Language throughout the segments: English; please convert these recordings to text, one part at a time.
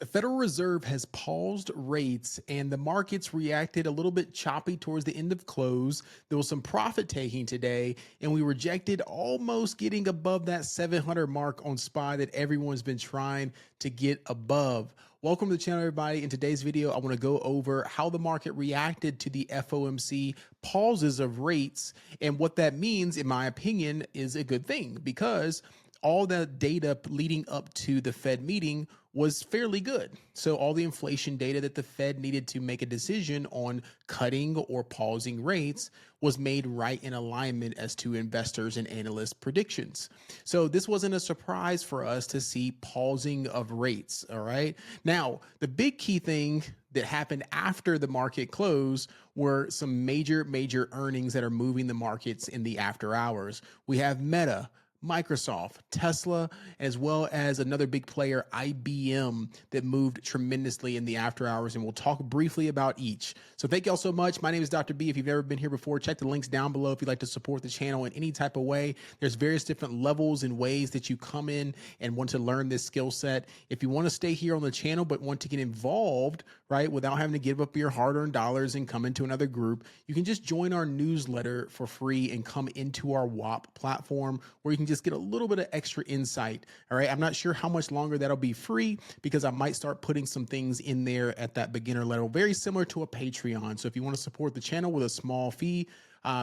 The Federal Reserve has paused rates and the markets reacted a little bit choppy towards the end of close. There was some profit taking today, and we rejected almost getting above that 700 mark on SPY that everyone's been trying to get above. Welcome to the channel, everybody. In today's video, I want to go over how the market reacted to the FOMC pauses of rates, and what that means, in my opinion, is a good thing because all the data leading up to the Fed meeting was fairly good. So all the inflation data that the Fed needed to make a decision on cutting or pausing rates was made right in alignment as to investors and analysts' predictions. So this wasn't a surprise for us to see pausing of rates. All right. Now, the big key thing that happened after the market close were some major earnings that are moving the markets in the after hours. We have Meta, Microsoft, Tesla, as well as another big player, IBM, that moved tremendously in the after hours. And we'll talk briefly about each. So thank you all so much. My name is Dr. B. If you've never been here before, check the links down below if you'd like to support the channel in any type of way. There's various different levels and ways that you come in and want to learn this skill set. If you want to stay here on the channel but want to get involved, right, without having to give up your hard-earned dollars and come into another group, you can just join our newsletter for free and come into our WAP platform where you can just get a little bit of extra insight. All right. I'm not sure how much longer that'll be free because I might start putting some things in there at that beginner level, very similar to a Patreon. So if you want to support the channel with a small fee,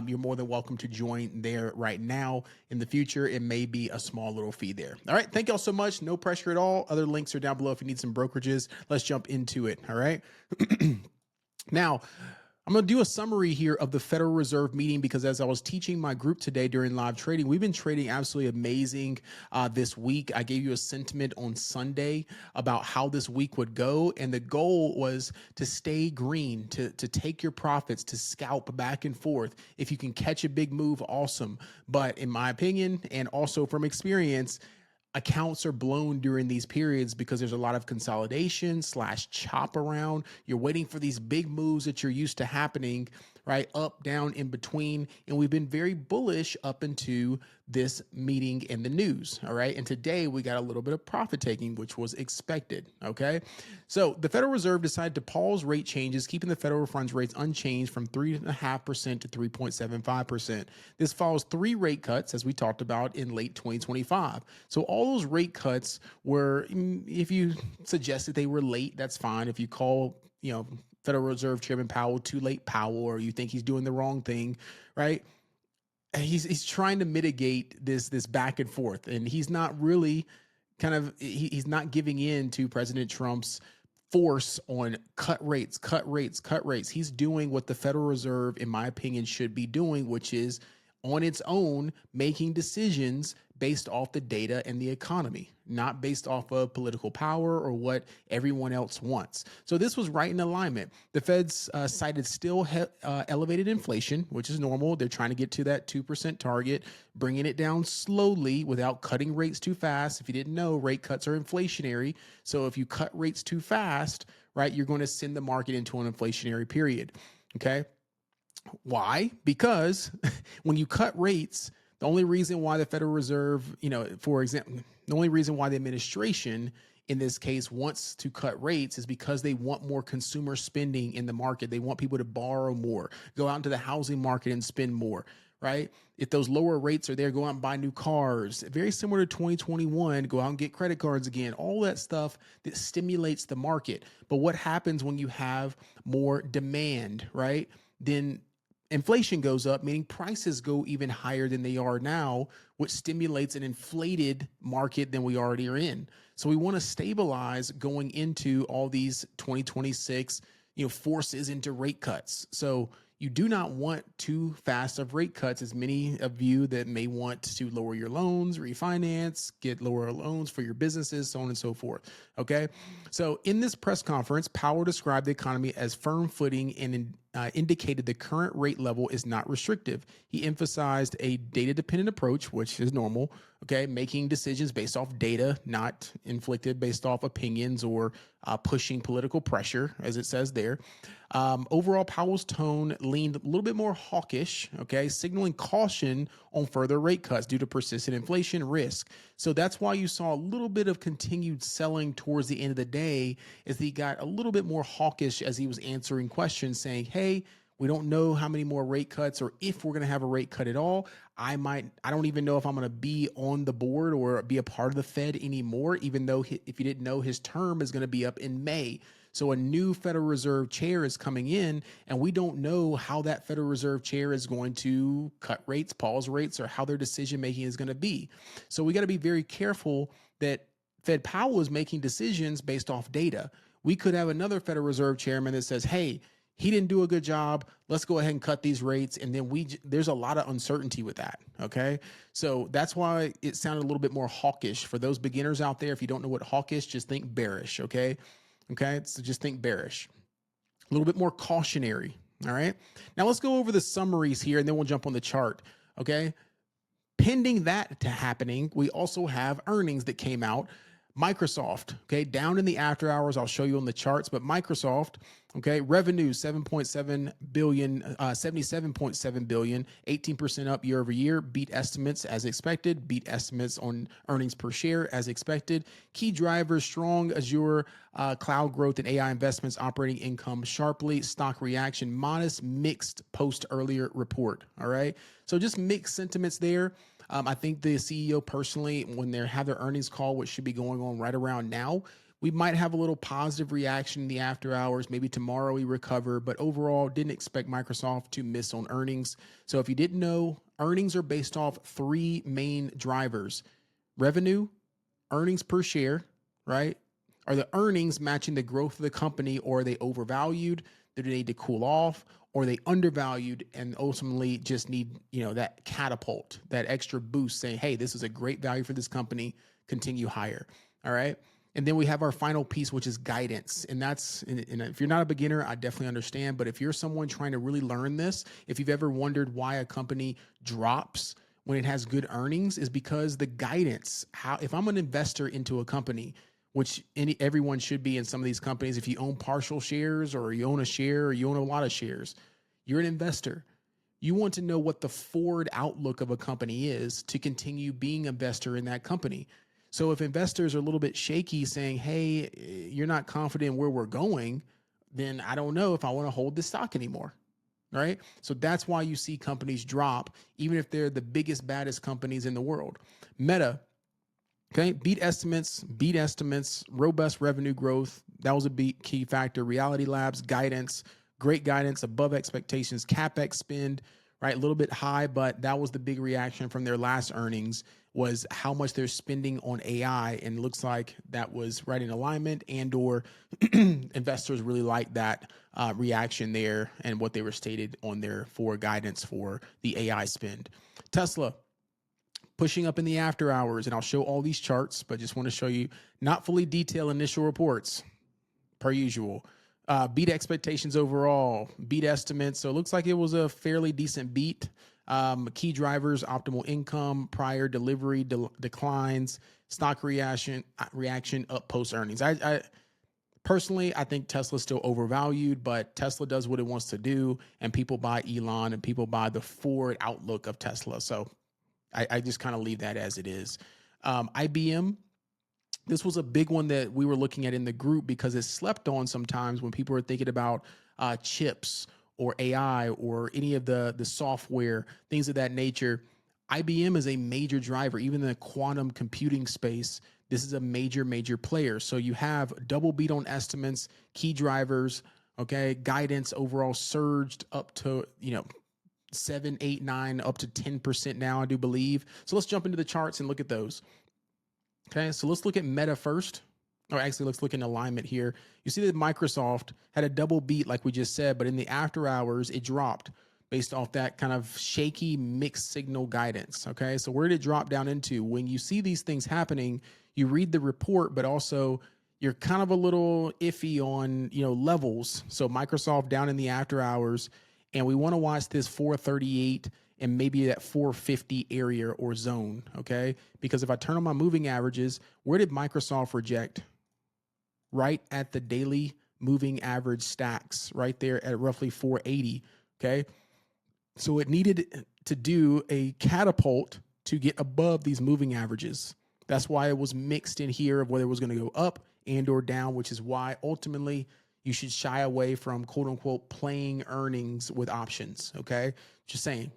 you're more than welcome to join there right now. In the future, it may be a small little fee there. All right. Thank y'all so much. No pressure at all. Other links are down below if you need some brokerages. Let's jump into it. All right. Now, I'm going to do a summary here of the Federal Reserve meeting because as I was teaching my group today during live trading, we've been trading absolutely amazing this week. I gave you a sentiment on Sunday about how this week would go, and the goal was to stay green, to take your profits, to scalp back and forth. If you can catch a big move, awesome. But in my opinion, and also from experience, accounts are blown during these periods because there's a lot of consolidation / chop around. You're waiting for these big moves that you're used to happening, right? Up, down, in between. And we've been very bullish up into this meeting in the news. All right. And today we got a little bit of profit taking, which was expected. Okay. So the Federal Reserve decided to pause rate changes, keeping the federal funds rates unchanged from 3.5% to 3.75%. This follows 3 rate cuts, as we talked about, in late 2025. So all those rate cuts were, if you suggested they were late, that's fine. If you call, Federal Reserve Chairman Powell too late Powell, or you think he's doing the wrong thing, right? He's trying to mitigate this back and forth, and he's not really he's not giving in to President Trump's force on cut rates. He's doing what the Federal Reserve, in my opinion, should be doing, which is on its own making decisions based off the data and the economy, not based off of political power or what everyone else wants. So this was right in alignment. The Fed's cited still elevated inflation, which is normal. They're trying to get to that 2% target, bringing it down slowly without cutting rates too fast. If you didn't know, rate cuts are inflationary. So if you cut rates too fast, right, you're going to send the market into an inflationary period. Okay. Why? Because when you cut rates, the only reason why the Federal Reserve, for example, the only reason why the administration in this case wants to cut rates is because they want more consumer spending in the market. They want people to borrow more, go out into the housing market and spend more, right? If those lower rates are there, go out and buy new cars. Very similar to 2021, go out and get credit cards again. All that stuff that stimulates the market. But what happens when you have more demand, right? Then inflation goes up, meaning prices go even higher than they are now, which stimulates an inflated market than we already are in. So we want to stabilize going into all these 2026, forces into rate cuts. So you do not want too fast of rate cuts, as many of you that may want to lower your loans, refinance, get lower loans for your businesses, so on and so forth. Okay. So in this press conference, Powell described the economy as firm footing and indicated the current rate level is not restrictive. He emphasized a data-dependent approach, which is normal, okay, making decisions based off data, not inflicted based off opinions or pushing political pressure, as it says there. Overall, Powell's tone leaned a little bit more hawkish, okay, signaling caution on further rate cuts due to persistent inflation risk. So that's why you saw a little bit of continued selling towards the end of the day, as he got a little bit more hawkish as he was answering questions saying, hey, we don't know how many more rate cuts or if we're going to have a rate cut at all. I don't even know if I'm going to be on the board or be a part of the Fed anymore, even though if you didn't know, his term is going to be up in May. So a new Federal Reserve chair is coming in, and we don't know how that Federal Reserve chair is going to cut rates, pause rates, or how their decision making is going to be. So we got to be very careful that Fed Powell is making decisions based off data. We could have another Federal Reserve chairman that says, hey, he didn't do a good job. Let's go ahead and cut these rates. And then there's a lot of uncertainty with that. Okay. So that's why it sounded a little bit more hawkish for those beginners out there. If you don't know what hawkish, just think bearish. Okay. Okay. So just think bearish, a little bit more cautionary. All right. Now let's go over the summaries here and then we'll jump on the chart. Okay. Pending that to happening, we also have earnings that came out. Microsoft, okay, down in the after hours, I'll show you on the charts, but Microsoft, okay, revenue 7.7 billion, 77.7 billion, 18% up year over year, beat estimates as expected, beat estimates on earnings per share as expected. Key drivers, strong Azure cloud growth and AI investments, operating income sharply, stock reaction, modest, mixed post earlier report, all right? So just mixed sentiments there. I think the CEO personally, when they have their earnings call, which should be going on right around now, we might have a little positive reaction in the after hours. Maybe tomorrow we recover, but overall didn't expect Microsoft to miss on earnings. So if you didn't know, earnings are based off three main drivers: revenue, earnings per share, right? Are the earnings matching the growth of the company, or are they overvalued? Do they need to cool off? Or are they undervalued and ultimately just need, that catapult, that extra boost saying, hey, this is a great value for this company, continue higher. All right. And then we have our final piece, which is guidance. And if you're not a beginner, I definitely understand. But if you're someone trying to really learn this, if you've ever wondered why a company drops when it has good earnings, is because the guidance, if I'm an investor into a company, which everyone should be in some of these companies. If you own partial shares or you own a share or you own a lot of shares, you're an investor. You want to know what the forward outlook of a company is to continue being an investor in that company. So if investors are a little bit shaky saying, hey, you're not confident in where we're going, then I don't know if I want to hold this stock anymore. Right? So that's why you see companies drop, even if they're the biggest, baddest companies in the world. Meta, okay, beat estimates, robust revenue growth. That was a key factor. Reality Labs, guidance, great guidance, above expectations. CapEx spend, right, a little bit high, but that was the big reaction from their last earnings, was how much they're spending on AI. And it looks like that was right in alignment, and or investors really like that reaction there and what they were stated on their forward guidance for the AI spend. Tesla, pushing up in the after hours, and I'll show all these charts, but just want to show you not fully detailed initial reports per usual. Beat expectations overall, beat estimates. So it looks like it was a fairly decent beat. Key drivers: optimal income, prior delivery declines, stock reaction up post earnings. I personally, I think Tesla's still overvalued, but Tesla does what it wants to do, and people buy Elon and people buy the forward outlook of Tesla. So I just kind of leave that as it is. IBM, this was a big one that we were looking at in the group because it's slept on sometimes when people are thinking about chips or AI or any of the software, things of that nature. IBM is a major driver, even in the quantum computing space. This is a major player. So you have double beat on estimates, key drivers, okay, guidance overall surged up to, 7, 8, 9, up to 10% now, I do believe. So let's jump into the charts and look at those. Okay, so let's look at Meta first. Or actually, let's look in alignment here. You see that Microsoft had a double beat, like we just said, but in the after hours, it dropped based off that kind of shaky mixed signal guidance. Okay, so where did it drop down into? When you see these things happening, you read the report, but also you're kind of a little iffy on, levels. So Microsoft down in the after hours, and we want to watch this 438 and maybe that 450 area or zone, okay? Because if I turn on my moving averages, where did Microsoft reject? Right at the daily moving average stacks, right there at roughly 480, okay? So it needed to do a catapult to get above these moving averages, That's why it was mixed in here of whether it was going to go up and or down, which is why ultimately you should shy away from quote unquote playing earnings with options. Okay. Just saying.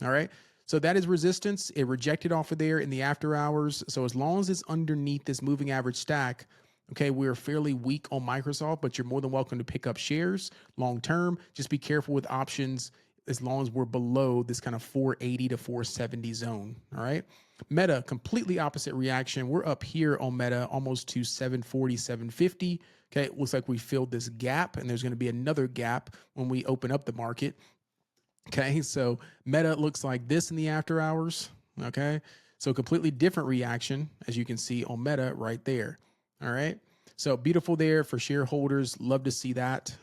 All right. So that is resistance. It rejected off of there in the after hours. So as long as it's underneath this moving average stack, okay, we're fairly weak on Microsoft, but you're more than welcome to pick up shares long term. Just be careful with options as long as we're below this kind of 480 to 470 zone. All right. Meta, completely opposite reaction. We're up here on Meta almost to 740, 750. Okay. It looks like we filled this gap, and there's going to be another gap when we open up the market. Okay. So Meta looks like this in the after hours. Okay. So completely different reaction, as you can see on Meta right there. All right. So beautiful there for shareholders. Love to see that.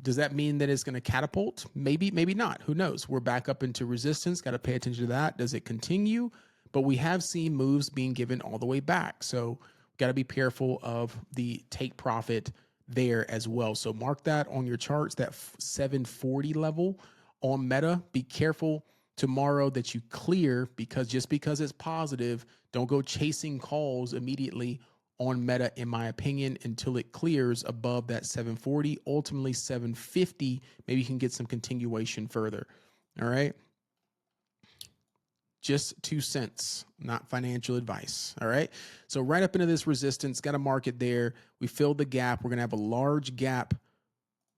Does that mean that it's going to catapult? Maybe, maybe not. Who knows? We're back up into resistance. Got to pay attention to that. Does it continue? But we have seen moves being given all the way back. So got to be careful of the take profit there as well. So mark that on your charts, that 740 level on Meta. Be careful tomorrow that you clear, because just because it's positive, don't go chasing calls immediately on Meta, in my opinion, until it clears above that 740, ultimately 750. Maybe you can get some continuation further. All right. Just 2 cents, not financial advice. All right. So right up into this resistance, got a market there. We filled the gap. We're going to have a large gap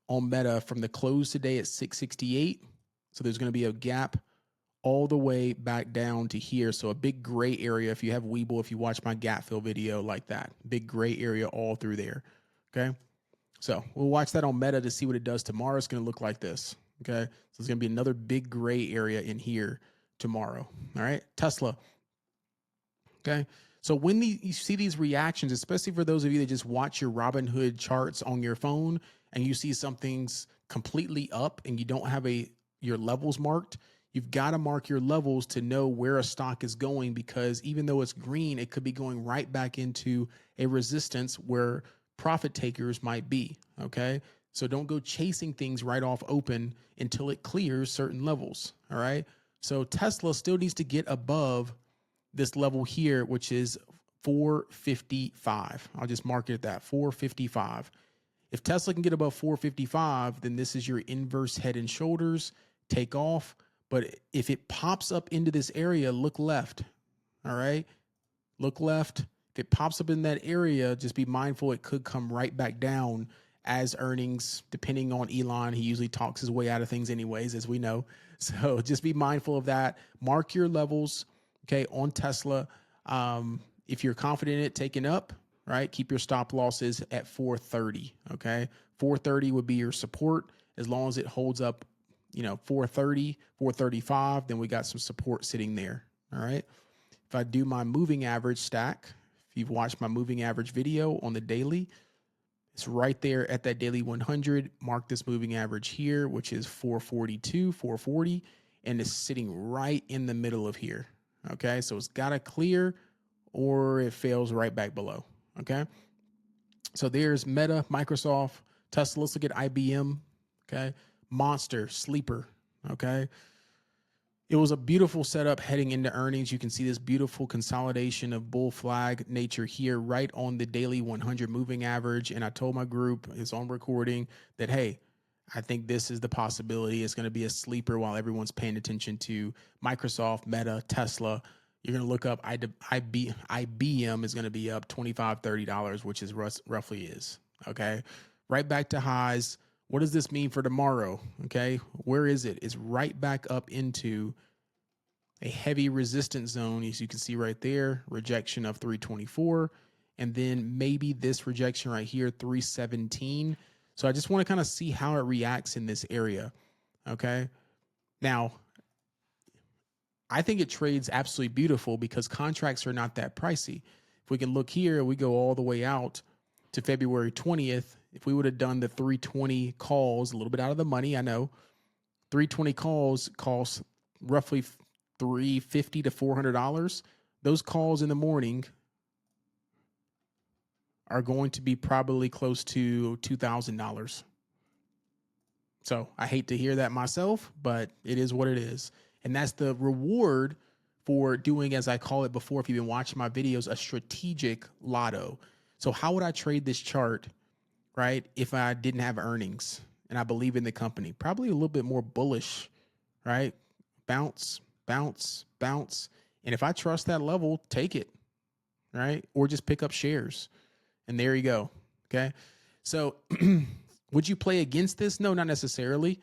on Meta from the close today at 668. So there's going to be a gap all the way back down to here. So a big gray area. If you have Webull, if you watch my gap fill video like that, big gray area all through there. Okay. So we'll watch that on Meta to see what it does tomorrow. It's going to look like this. Okay. So it's going to be another big gray area in here tomorrow. All right. Tesla. Okay. So when you see these reactions, especially for those of you that just watch your Robinhood charts on your phone and you see something's completely up and you don't have your levels marked, you've got to mark your levels to know where a stock is going, because even though it's green, it could be going right back into a resistance where profit takers might be. Okay. So don't go chasing things right off open until it clears certain levels. All right. So Tesla still needs to get above this level here, which is 455. I'll just mark it at that, 455. If Tesla can get above 455, then this is your inverse head and shoulders, take off. But if it pops up into this area, look left. All right. Look left. If it pops up in that area, just be mindful it could come right back down as earnings, depending on Elon. He usually talks his way out of things anyways, as we know. So just be mindful of that. Mark your levels, okay, on Tesla. If you're confident in it taking up, right, keep your stop losses at 430, okay? 430 would be your support. As long as it holds up, 430, 435, then we got some support sitting there. All right. If I do my moving average stack, if you've watched my moving average video on the daily, it's right there at that daily 100. Mark this moving average here, which is 442, 440, and it's sitting right in the middle of here. Okay. So it's got to clear or it fails right back below. Okay. So there's Meta, Microsoft, Tesla. Let's look at IBM. Okay. Monster, sleeper. Okay. It was a beautiful setup heading into earnings. You can see this beautiful consolidation of bull flag nature here right on the daily 100 moving average. And I told my group, it's on recording, that, hey, I think this is the possibility. It's going to be a sleeper while everyone's paying attention to Microsoft, Meta, Tesla. You're going to look up IBM is going to be up $25, $30, which is roughly is. Okay. Right back to highs. What does this mean for tomorrow? Okay. Where is it? It's right back up into a heavy resistance zone. As you can see right there, rejection of 324. And then maybe this rejection right here, 317. So I just want to kind of see how it reacts in this area. Okay. Now, I think it trades absolutely beautiful because contracts are not that pricey. If we can look here, we go all the way out to February 20th. If we would have done the 320 calls, a little bit out of the money, I know. 320 calls cost roughly $350 to $400. Those calls in the morning are going to be probably close to $2,000. So I hate to hear that myself, but it is what it is. And that's the reward for doing, as I call it before, if you've been watching my videos, a strategic lotto. So how would I trade this chart, right, if I didn't have earnings and I believe in the company? Probably a little bit more bullish, right? Bounce, bounce, bounce. And if I trust that level, take it, right? Or just pick up shares. And there you go. Okay. So would you play against this? No, not necessarily.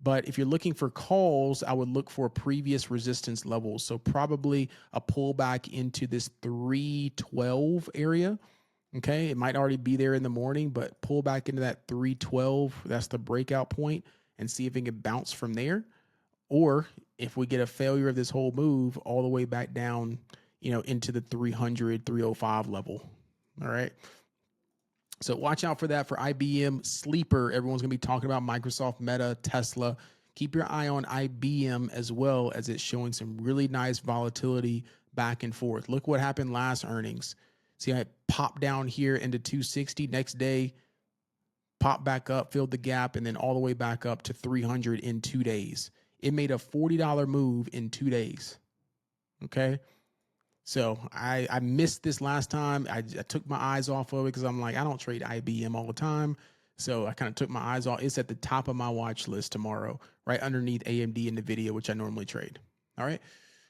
But if you're looking for calls, I would look for previous resistance levels. So probably a pullback into this 312 area. Okay. It might already be there in the morning, but pull back into that 312. That's the breakout point, and see if it can bounce from there. Or if we get a failure of this whole move all the way back down, into the 300, 305 level. All right. So watch out for that for IBM sleeper. Everyone's going to be talking about Microsoft, Meta, Tesla. Keep your eye on IBM as well, as it's showing some really nice volatility back and forth. Look what happened last earnings. See, I popped down here into 260. Next day, popped back up, filled the gap, and then all the way back up to 300 in 2 days. It made a $40 move in 2 days. Okay. So I missed this last time. I took my eyes off of it because I'm like, I don't trade IBM all the time. So I kind of took my eyes off. It's at the top of my watch list tomorrow, right underneath AMD and NVIDIA, which I normally trade. All right.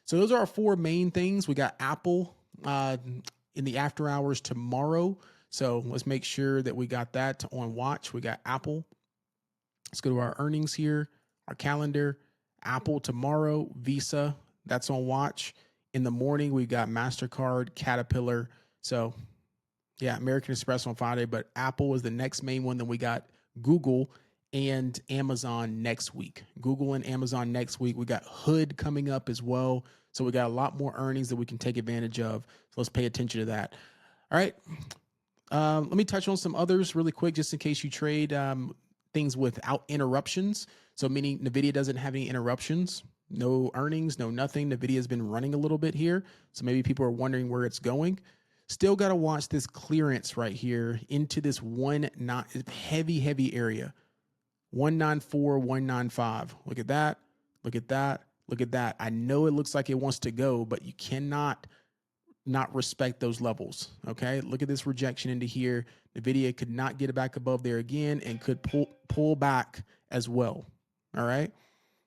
So those are our 4 main things. We got Apple in the after hours tomorrow. So let's make sure that we got that on watch. We got Apple. Let's go to our earnings here, our calendar. Apple tomorrow, Visa, that's on watch. In the morning, we've got MasterCard, Caterpillar. So, yeah, American Express on Friday, but Apple is the next main one. Then we got Google and Amazon next week. Google and Amazon next week. We got Hood coming up as well. So we got a lot more earnings that we can take advantage of. So let's pay attention to that. All right. Let me touch on some others really quick, just in case you trade things without interruptions. So meaning NVIDIA doesn't have any interruptions. No earnings, no nothing. NVIDIA has been running a little bit here. So maybe people are wondering where it's going. Still got to watch this clearance right here into this heavy area. 194, 195. Look at that. Look at that. Look at that. I know it looks like it wants to go, but you cannot not respect those levels. Okay. Look at this rejection into here. NVIDIA could not get it back above there again and could pull back as well. All right.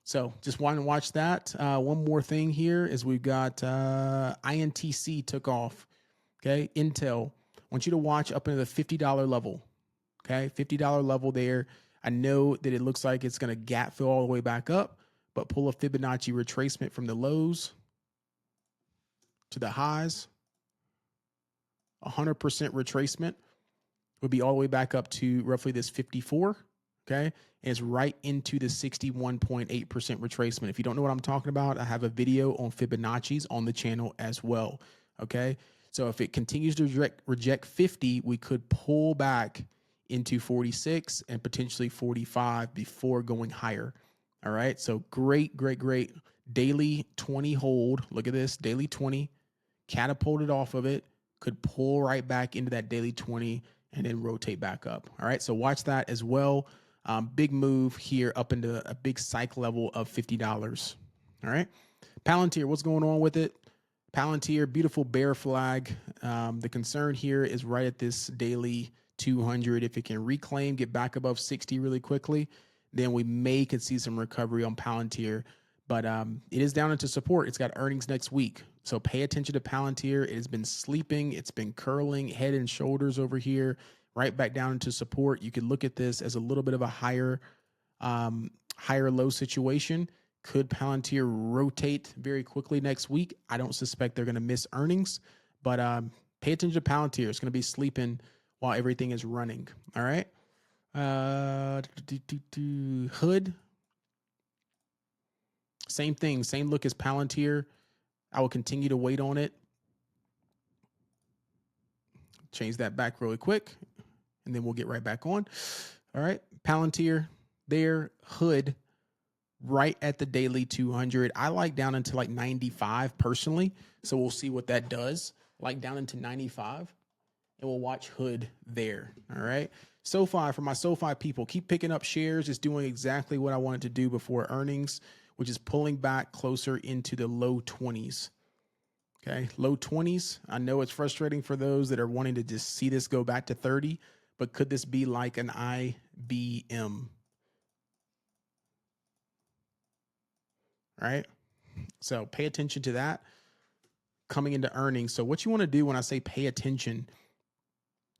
So just want to watch that. One more thing here is we've got INTC took off. Okay. Intel. I want you to watch up into the $50 level. Okay. $50 level there. I know that it looks like it's going to gap fill all the way back up, but pull a Fibonacci retracement from the lows to the highs. 100% retracement would be all the way back up to roughly this 54. Okay. And it's right into the 61.8% retracement. If you don't know what I'm talking about, I have a video on Fibonacci's on the channel as well. Okay. So if it continues to reject 50, we could pull back into 46 and potentially 45 before going higher. All right. So great daily 20 hold. Look at this daily 20 catapulted off of it, could pull right back into that daily 20 and then rotate back up. All right. So watch that as well. Big move here up into a big psych level of $50. All right. Palantir, what's going on with it? Palantir, beautiful bear flag. The concern here is right at this daily 200. If it can reclaim, get back above 60 really quickly, then we could see some recovery on Palantir. But it is down into support. It's got earnings next week. So pay attention to Palantir. It has been sleeping. It's been curling head and shoulders over here, right back down into support. You could look at this as a little bit of a higher low situation. Could Palantir rotate very quickly next week? I don't suspect they're going to miss earnings, but pay attention to Palantir. It's going to be sleeping while everything is running. All right. Hood. Same thing. Same look as Palantir. I will continue to wait on it. Change that back really quick, and then we'll get right back on. All right. Palantir there. Hood right at the daily 200. I like down into like 95 personally. So we'll see what that does. Like down into 95, and we'll watch Hood there. All right. SoFi, for my SoFi people, keep picking up shares. It's doing exactly what I wanted to do before earnings, which is pulling back closer into the low 20s. Okay. Low 20s. I know it's frustrating for those that are wanting to just see this go back to 30, but could this be like an IBM? Right. So pay attention to that coming into earnings. So what you want to do when I say pay attention,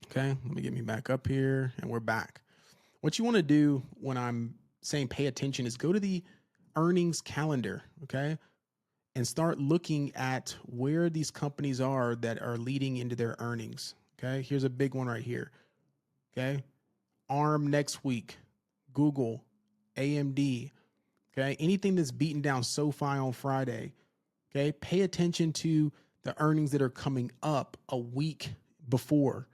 okay, let me get me back up here and we're back. What you want to do when I'm saying pay attention is go to the earnings calendar, okay, and start looking at where these companies are that are leading into their earnings. Okay, here's a big one right here. Okay, ARM next week, Google, AMD. Okay, anything that's beaten down SoFi on Friday. Okay, pay attention to the earnings that are coming up a week before.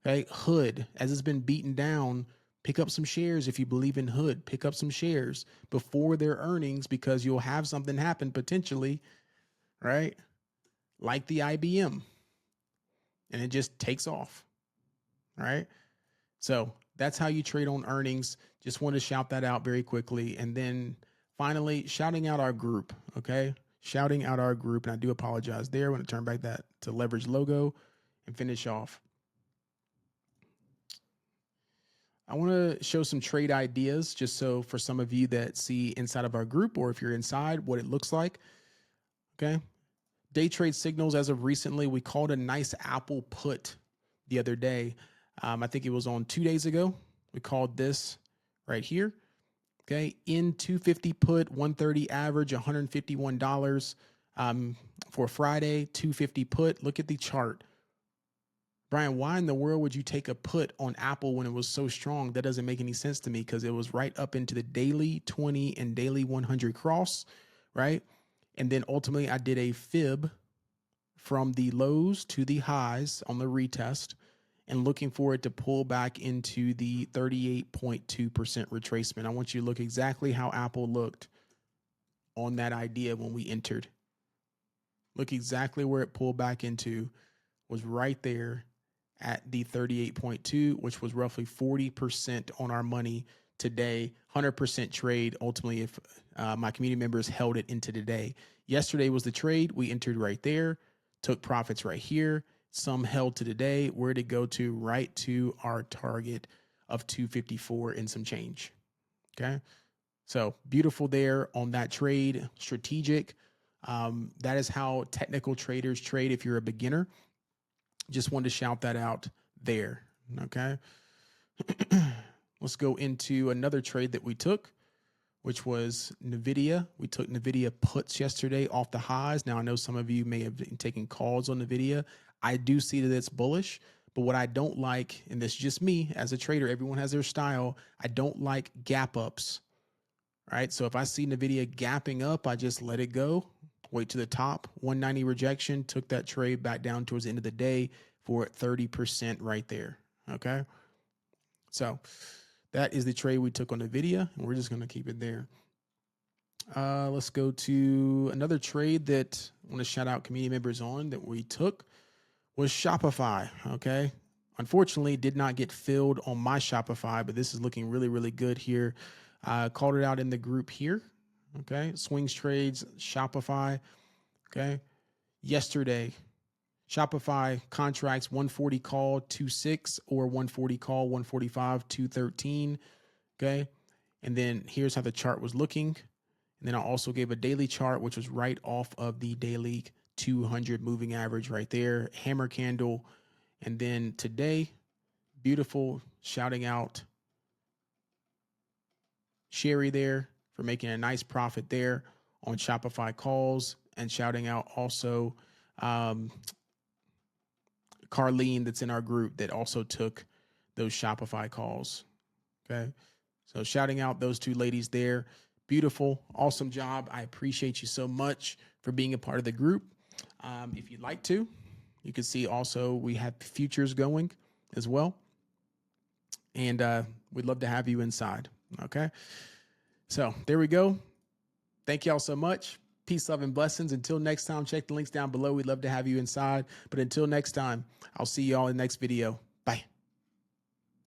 Okay, Hood, as it's been beaten down, pick up some shares if you believe in Hood. Pick up some shares before their earnings because you'll have something happen potentially, right? Like the IBM, and it just takes off, right? So that's how you trade on earnings. Just want to shout that out very quickly. And then finally, shouting out our group, okay? Shouting out our group. And I do apologize there. I'm going to turn back that to leverage logo and finish off. I want to show some trade ideas just so for some of you that see inside of our group, or if you're inside, what it looks like. Okay. Day trade signals as of recently, we called a nice Apple put the other day. I think it was on 2 days ago. We called this right here. Okay. In 250 put, 130 average, $151 for Friday, 250 put. Look at the chart. Brian, why in the world would you take a put on Apple when it was so strong? That doesn't make any sense to me because it was right up into the daily 20 and daily 100 cross, right? And then ultimately I did a fib from the lows to the highs on the retest and looking for it to pull back into the 38.2% retracement. I want you to look exactly how Apple looked on that idea when we entered. Look exactly where it pulled back into, was right there at the 38.2, which was roughly 40% on our money today, 100% trade. Ultimately, if my community members held it into today. Yesterday was the trade. We entered right there, took profits right here. Some held to today. Where'd it go to? Right to our target of 254 and some change. Okay. So beautiful there on that trade, strategic. That is how technical traders trade if you're a beginner. Just wanted to shout that out there. Okay. Let's go into another trade that we took, which was NVIDIA. We took NVIDIA puts yesterday off the highs. Now, I know some of you may have been taking calls on NVIDIA. I do see that it's bullish, but what I don't like, and this is just me as a trader, everyone has their style. I don't like gap ups, right? So if I see NVIDIA gapping up, I just let it go. Wait to the top, 190 rejection, took that trade back down towards the end of the day for 30% right there. Okay. So that is the trade we took on NVIDIA, and we're just going to keep it there. Let's go to another trade that I want to shout out community members on that we took was Shopify. Okay. Unfortunately, did not get filled on my Shopify, but this is looking really, really good here. Called it out in the group here. Okay. Swings trades, Shopify. Okay. Yesterday, Shopify contracts 140 call 26 or 140 call 145 213. Okay. And then here's how the chart was looking. And then I also gave a daily chart, which was right off of the daily 200 moving average right there, hammer candle. And then today, beautiful, shouting out Sherry there for making a nice profit there on Shopify calls, and shouting out also Carlene that's in our group that also took those Shopify calls. Okay. So shouting out those two ladies there. Beautiful. Awesome job. I appreciate you so much for being a part of the group. If you'd like to, you can see also we have futures going as well. And we'd love to have you inside. Okay. So there we go. Thank y'all so much. Peace, love, and blessings. Until next time, check the links down below. We'd love to have you inside. But until next time, I'll see y'all in the next video. Bye.